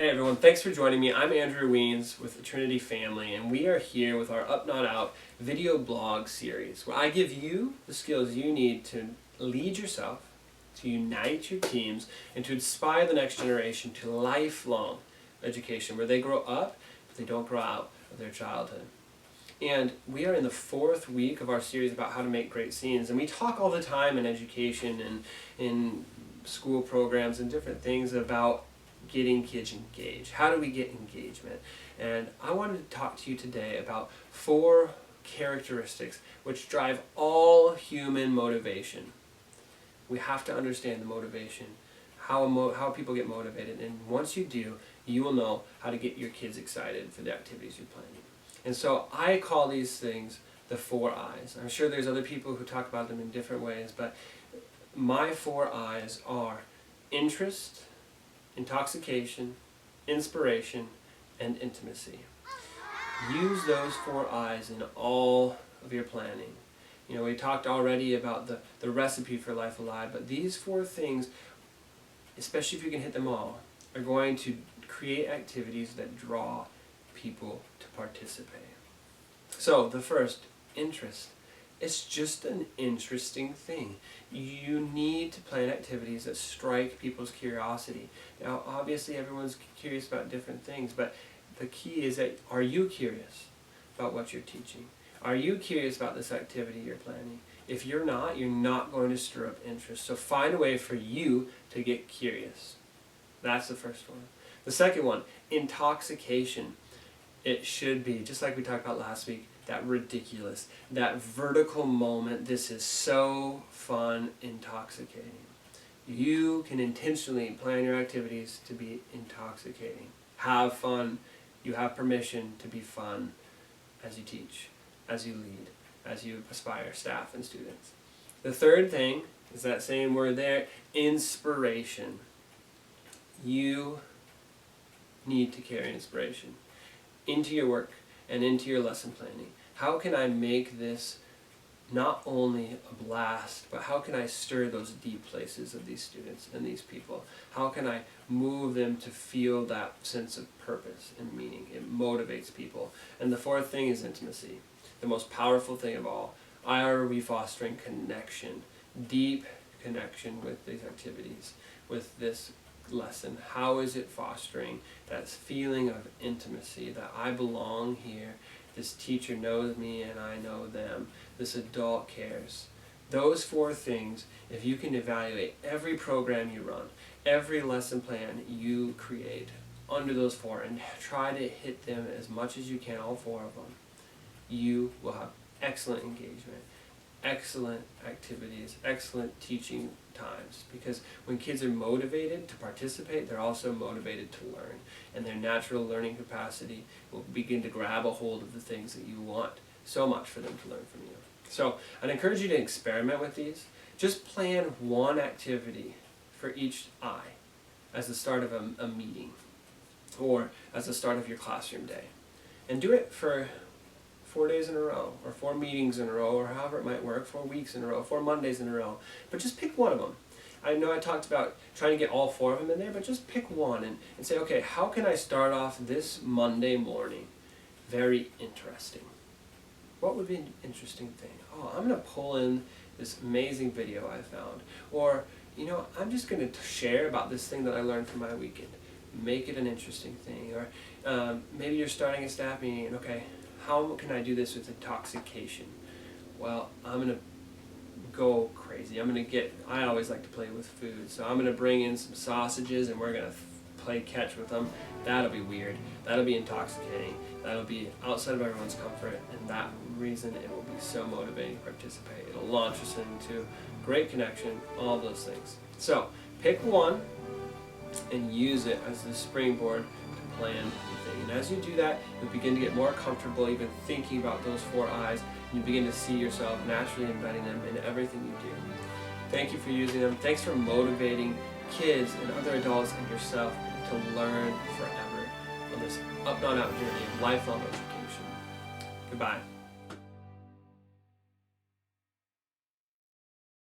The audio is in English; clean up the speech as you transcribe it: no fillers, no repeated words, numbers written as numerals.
Hey everyone, thanks for joining me. I'm Andrew Weens with the Trinity Family, and we are here with our Up Not Out video blog series where I give you the skills you need to lead yourself, to unite your teams, and to inspire the next generation to lifelong education where they grow up but they don't grow out of their childhood. And we are in the 4th week of our series about how to make great scenes, and we talk all the time in education and in school programs and different things about getting kids engaged. How do we get engagement? And I wanted to talk to you today about 4 characteristics which drive all human motivation. We have to understand the motivation, how people get motivated, and once you do, you will know how to get your kids excited for the activities you're planning. And so I call these things the 4 I's. I'm sure there's other people who talk about them in different ways, but my 4 I's are interest, intoxication, inspiration, and intimacy. Use those 4 I's in all of your planning. You know, we talked already about the recipe for Life Alive, but these 4 things, especially if you can hit them all, are going to create activities that draw people to participate. So, the first, interest. It's just an interesting thing. You need to plan activities that strike people's curiosity. Now, obviously everyone's curious about different things, but the key is that, are you curious about what you're teaching? Are you curious about this activity you're planning? If you're not going to stir up interest. So find a way for you to get curious. That's the first one. The second one, intoxication. It should be, just like we talked about last week, that ridiculous, that vertical moment. This is so fun, intoxicating. You can intentionally plan your activities to be intoxicating. Have fun. You have permission to be fun as you teach, as you lead, as you inspire staff and students. The third thing is that same word there, inspiration. You need to carry inspiration into your work and into your lesson planning. How can I make this not only a blast, but how can I stir those deep places of these students and these people? How can I move them to feel that sense of purpose and meaning? It motivates people. And the 4th thing is intimacy, the most powerful thing of all. Are we fostering connection, deep connection with these activities, with this lesson? How is it fostering that feeling of intimacy, that I belong here, this teacher knows me and I know them, this adult cares? Those 4 things, if you can evaluate every program you run, every lesson plan you create under those 4 and try to hit them as much as you can, all 4 of them, you will have excellent engagement, excellent activities, excellent teaching times. Because when kids are motivated to participate, they're also motivated to learn, and their natural learning capacity will begin to grab a hold of the things that you want so much for them to learn from you. So I'd encourage you to experiment with these. Just plan one activity for each I as the start of a meeting or as the start of your classroom day, and do it for 4 days in a row, or 4 meetings in a row, or however it might work, 4 weeks in a row, 4 Mondays in a row. But just pick one of them. I know I talked about trying to get all 4 of them in there, but just pick one and say, okay, how can I start off this Monday morning very interesting? What would be an interesting thing? Oh, I'm going to pull in this amazing video I found. Or, you know, I'm just going to share about this thing that I learned from my weekend. Make it an interesting thing. Or maybe you're starting a staff meeting, and okay, how can I do this with intoxication? Well, I'm going to go crazy. I always like to play with food, so I'm going to bring in some sausages and we're going to play catch with them. That'll be weird. That'll be intoxicating. That'll be outside of everyone's comfort, and that reason it will be so motivating to participate. It'll launch us into great connection, all those things. So pick one and use it as the springboard to plan the thing. And as you do that, you'll begin to get more comfortable even thinking about those 4 I's, and you begin to see yourself naturally embedding them in everything you do. Thank you for using them. Thanks for motivating kids and other adults and yourself to learn forever on this Up Not Out journey of lifelong education. Goodbye.